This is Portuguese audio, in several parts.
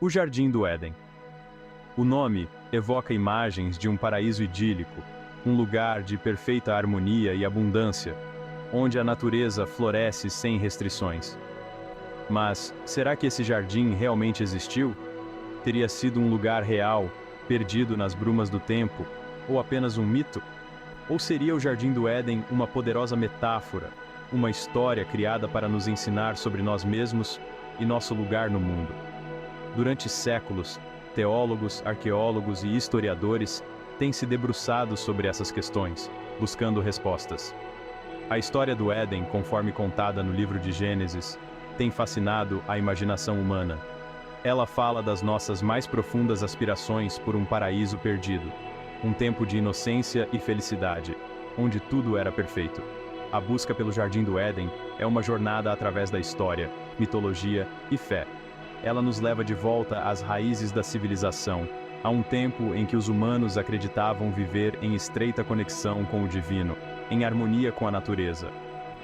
O Jardim do Éden. O nome evoca imagens de um paraíso idílico, um lugar de perfeita harmonia e abundância, onde a natureza floresce sem restrições. Mas, será que esse jardim realmente existiu? Teria sido um lugar real, perdido nas brumas do tempo, ou apenas um mito? Ou seria o Jardim do Éden uma poderosa metáfora, uma história criada para nos ensinar sobre nós mesmos e nosso lugar no mundo? Durante séculos, teólogos, arqueólogos e historiadores têm se debruçado sobre essas questões, buscando respostas. A história do Éden, conforme contada no livro de Gênesis, tem fascinado a imaginação humana. Ela fala das nossas mais profundas aspirações por um paraíso perdido, um tempo de inocência e felicidade, onde tudo era perfeito. A busca pelo Jardim do Éden é uma jornada através da história, mitologia e fé. Ela nos leva de volta às raízes da civilização, a um tempo em que os humanos acreditavam viver em estreita conexão com o divino, em harmonia com a natureza.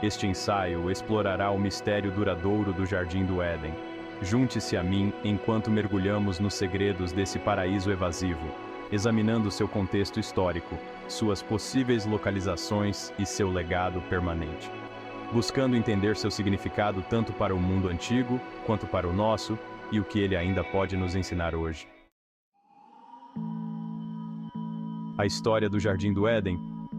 Este ensaio explorará o mistério duradouro do Jardim do Éden. Junte-se a mim enquanto mergulhamos nos segredos desse paraíso evasivo, examinando seu contexto histórico, suas possíveis localizações e seu legado permanente. Buscando entender seu significado tanto para o mundo antigo, quanto para o nosso, e o que ele ainda pode nos ensinar hoje. A história do Jardim do Éden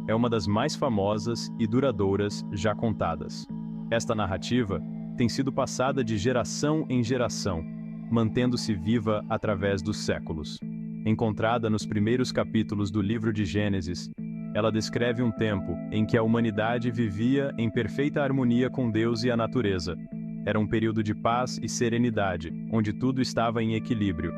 é uma das mais famosas e duradouras já contadas. Esta narrativa tem sido passada de geração em geração, mantendo-se viva através dos séculos. Encontrada nos primeiros capítulos do livro de Gênesis, ela descreve um tempo em que a humanidade vivia em perfeita harmonia com Deus e a natureza. Era um período de paz e serenidade, onde tudo estava em equilíbrio.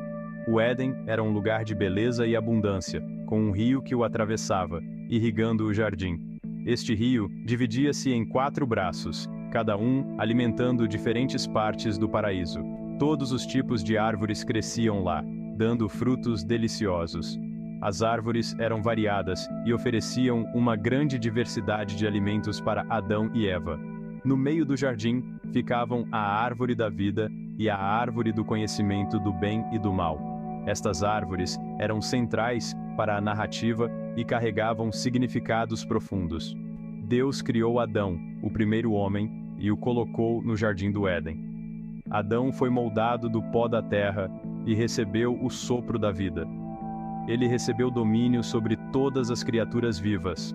O Éden era um lugar de beleza e abundância, com um rio que o atravessava, irrigando o jardim. Este rio dividia-se em 4 braços, cada um alimentando diferentes partes do paraíso. Todos os tipos de árvores cresciam lá, dando frutos deliciosos. As árvores eram variadas e ofereciam uma grande diversidade de alimentos para Adão e Eva. No meio do jardim ficavam a árvore da vida e a árvore do conhecimento do bem e do mal. Estas árvores eram centrais para a narrativa e carregavam significados profundos. Deus criou Adão, o primeiro homem, e o colocou no Jardim do Éden. Adão foi moldado do pó da terra e recebeu o sopro da vida. Ele recebeu domínio sobre todas as criaturas vivas.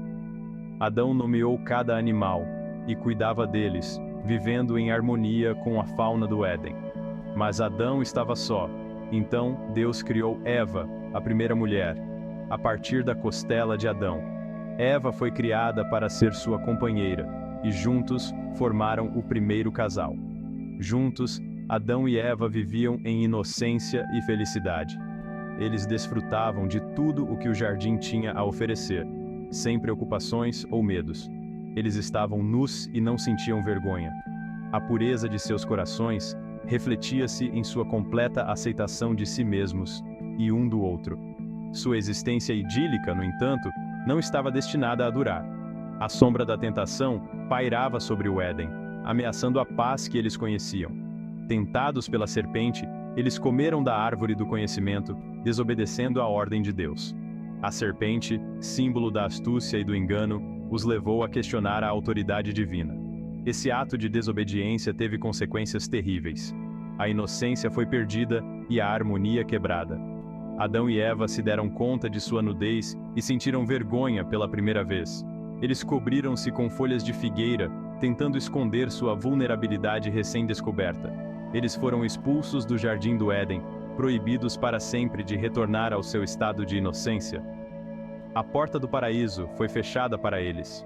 Adão nomeou cada animal e cuidava deles, vivendo em harmonia com a fauna do Éden. Mas Adão estava só. Então Deus criou Eva, a primeira mulher, a partir da costela de Adão. Eva foi criada para ser sua companheira, e juntos formaram o primeiro casal. Juntos, Adão e Eva viviam em inocência e felicidade. Eles desfrutavam de tudo o que o jardim tinha a oferecer, sem preocupações ou medos. Eles estavam nus e não sentiam vergonha. A pureza de seus corações refletia-se em sua completa aceitação de si mesmos e um do outro. Sua existência idílica, no entanto, não estava destinada a durar. A sombra da tentação pairava sobre o Éden, ameaçando a paz que eles conheciam. Tentados pela serpente, eles comeram da árvore do conhecimento, desobedecendo a ordem de Deus. A serpente, símbolo da astúcia e do engano, os levou a questionar a autoridade divina. Esse ato de desobediência teve consequências terríveis. A inocência foi perdida e a harmonia quebrada. Adão e Eva se deram conta de sua nudez e sentiram vergonha pela primeira vez. Eles cobriram-se com folhas de figueira, tentando esconder sua vulnerabilidade recém-descoberta. Eles foram expulsos do Jardim do Éden, proibidos para sempre de retornar ao seu estado de inocência. A porta do paraíso foi fechada para eles.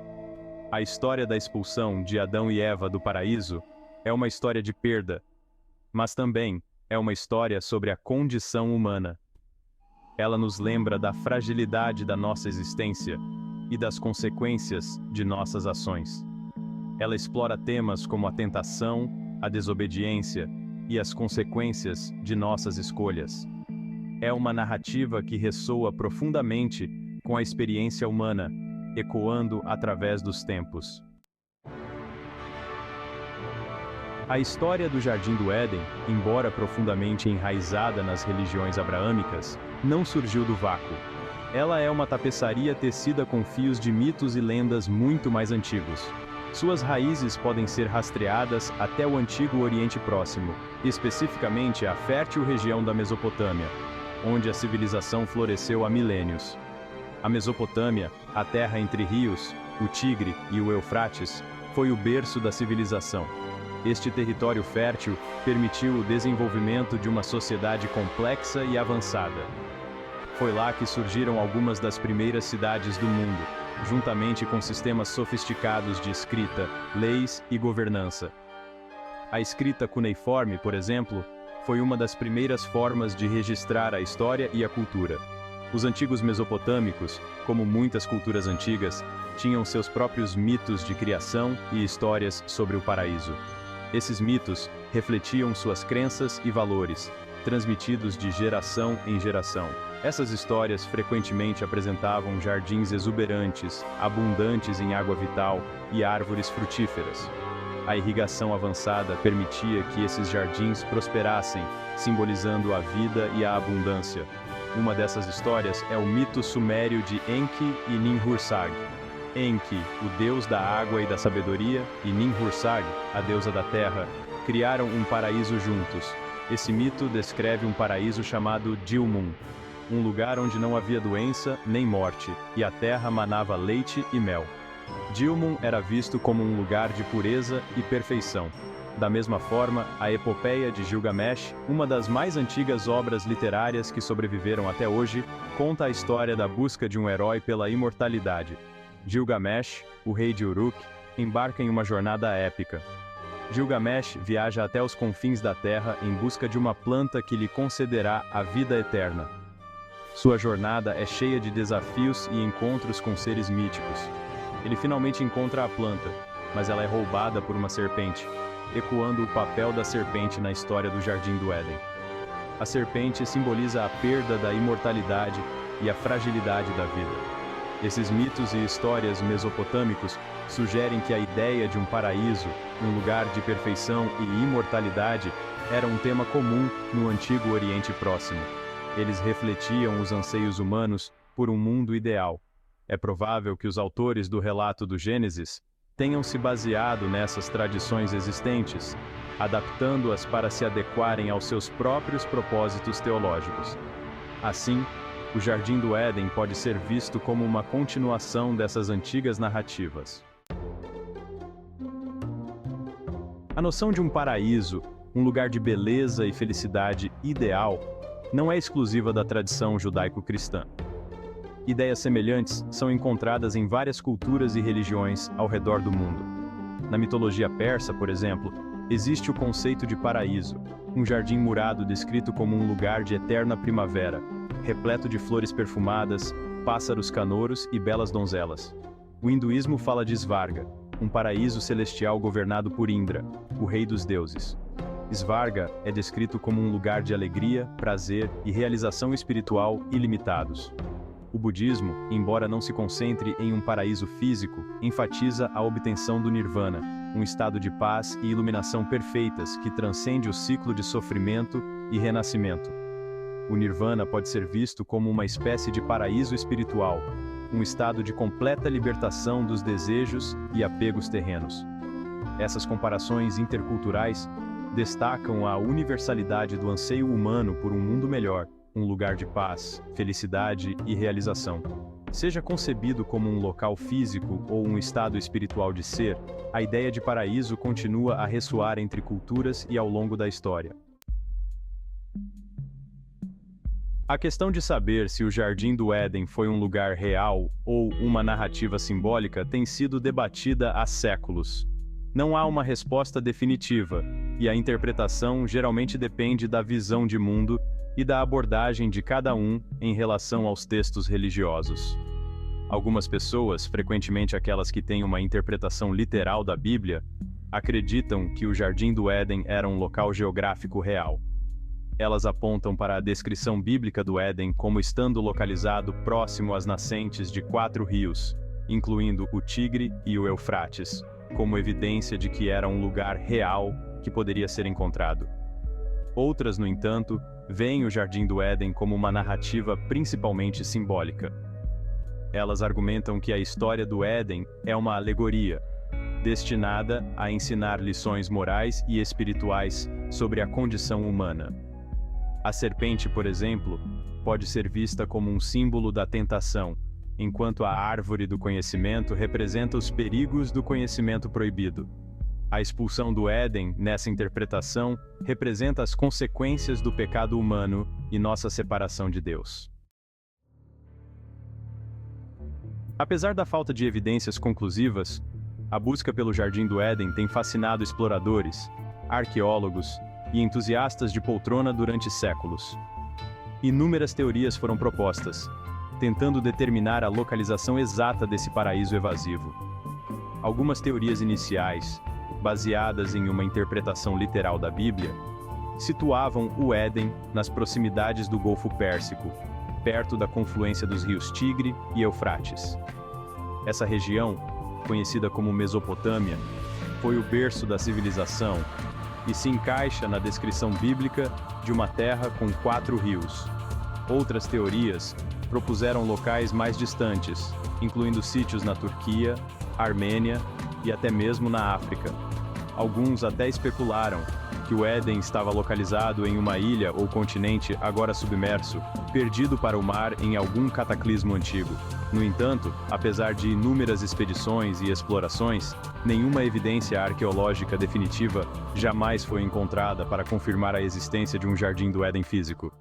A história da expulsão de Adão e Eva do paraíso é uma história de perda, mas também é uma história sobre a condição humana. Ela nos lembra da fragilidade da nossa existência e das consequências de nossas ações. Ela explora temas como a tentação, a desobediência e as consequências de nossas escolhas. É uma narrativa que ressoa profundamente com a experiência humana, ecoando através dos tempos. A história do Jardim do Éden, embora profundamente enraizada nas religiões abraâmicas, não surgiu do vácuo. Ela é uma tapeçaria tecida com fios de mitos e lendas muito mais antigos. Suas raízes podem ser rastreadas até o antigo Oriente Próximo, especificamente a fértil região da Mesopotâmia, onde a civilização floresceu há milênios. A Mesopotâmia, a terra entre rios, o Tigre e o Eufrates, foi o berço da civilização. Este território fértil permitiu o desenvolvimento de uma sociedade complexa e avançada. Foi lá que surgiram algumas das primeiras cidades do mundo, juntamente com sistemas sofisticados de escrita, leis e governança. A escrita cuneiforme, por exemplo, foi uma das primeiras formas de registrar a história e a cultura. Os antigos mesopotâmicos, como muitas culturas antigas, tinham seus próprios mitos de criação e histórias sobre o paraíso. Esses mitos refletiam suas crenças e valores, transmitidos de geração em geração. Essas histórias frequentemente apresentavam jardins exuberantes, abundantes em água vital e árvores frutíferas. A irrigação avançada permitia que esses jardins prosperassem, simbolizando a vida e a abundância. Uma dessas histórias é o mito sumério de Enki e Ninhursag. Enki, o deus da água e da sabedoria, e Ninhursag, a deusa da terra, criaram um paraíso juntos. Esse mito descreve um paraíso chamado Dilmun, um lugar onde não havia doença nem morte, e a terra manava leite e mel. Dilmun era visto como um lugar de pureza e perfeição. Da mesma forma, a epopeia de Gilgamesh, uma das mais antigas obras literárias que sobreviveram até hoje, conta a história da busca de um herói pela imortalidade. Gilgamesh, o rei de Uruk, embarca em uma jornada épica. Gilgamesh viaja até os confins da terra em busca de uma planta que lhe concederá a vida eterna. Sua jornada é cheia de desafios e encontros com seres míticos. Ele finalmente encontra a planta, mas ela é roubada por uma serpente, ecoando o papel da serpente na história do Jardim do Éden. A serpente simboliza a perda da imortalidade e a fragilidade da vida. Esses mitos e histórias mesopotâmicos sugerem que a ideia de um paraíso, um lugar de perfeição e imortalidade, era um tema comum no antigo Oriente Próximo. Eles refletiam os anseios humanos por um mundo ideal. É provável que os autores do relato do Gênesis tenham se baseado nessas tradições existentes, adaptando-as para se adequarem aos seus próprios propósitos teológicos. Assim, o Jardim do Éden pode ser visto como uma continuação dessas antigas narrativas. A noção de um paraíso, um lugar de beleza e felicidade ideal, não é exclusiva da tradição judaico-cristã. Ideias semelhantes são encontradas em várias culturas e religiões ao redor do mundo. Na mitologia persa, por exemplo, existe o conceito de paraíso, um jardim murado descrito como um lugar de eterna primavera, repleto de flores perfumadas, pássaros canouros e belas donzelas. O hinduísmo fala de Svarga, um paraíso celestial governado por Indra, o rei dos deuses. Svarga é descrito como um lugar de alegria, prazer e realização espiritual ilimitados. O budismo, embora não se concentre em um paraíso físico, enfatiza a obtenção do nirvana, um estado de paz e iluminação perfeitas que transcende o ciclo de sofrimento e renascimento. O nirvana pode ser visto como uma espécie de paraíso espiritual, um estado de completa libertação dos desejos e apegos terrenos. Essas comparações interculturais destacam a universalidade do anseio humano por um mundo melhor, um lugar de paz, felicidade e realização. Seja concebido como um local físico ou um estado espiritual de ser, a ideia de paraíso continua a ressoar entre culturas e ao longo da história. A questão de saber se o Jardim do Éden foi um lugar real ou uma narrativa simbólica tem sido debatida há séculos. Não há uma resposta definitiva, e a interpretação geralmente depende da visão de mundo e da abordagem de cada um em relação aos textos religiosos. Algumas pessoas, frequentemente aquelas que têm uma interpretação literal da Bíblia, acreditam que o Jardim do Éden era um local geográfico real. Elas apontam para a descrição bíblica do Éden como estando localizado próximo às nascentes de 4 rios, incluindo o Tigre e o Eufrates, como evidência de que era um lugar real que poderia ser encontrado. Outras, no entanto, veem o Jardim do Éden como uma narrativa principalmente simbólica. Elas argumentam que a história do Éden é uma alegoria, destinada a ensinar lições morais e espirituais sobre a condição humana. A serpente, por exemplo, pode ser vista como um símbolo da tentação, enquanto a árvore do conhecimento representa os perigos do conhecimento proibido. A expulsão do Éden, nessa interpretação, representa as consequências do pecado humano e nossa separação de Deus. Apesar da falta de evidências conclusivas, a busca pelo Jardim do Éden tem fascinado exploradores, arqueólogos e entusiastas de poltrona durante séculos. Inúmeras teorias foram propostas, tentando determinar a localização exata desse paraíso evasivo. Algumas teorias iniciais, baseadas em uma interpretação literal da Bíblia, situavam o Éden nas proximidades do Golfo Pérsico, perto da confluência dos rios Tigre e Eufrates. Essa região, conhecida como Mesopotâmia, foi o berço da civilização e se encaixa na descrição bíblica de uma terra com 4 rios. Outras teorias propuseram locais mais distantes, incluindo sítios na Turquia, Armênia e até mesmo na África. Alguns até especularam que o Éden estava localizado em uma ilha ou continente agora submerso, perdido para o mar em algum cataclismo antigo. No entanto, apesar de inúmeras expedições e explorações, nenhuma evidência arqueológica definitiva jamais foi encontrada para confirmar a existência de um Jardim do Éden físico.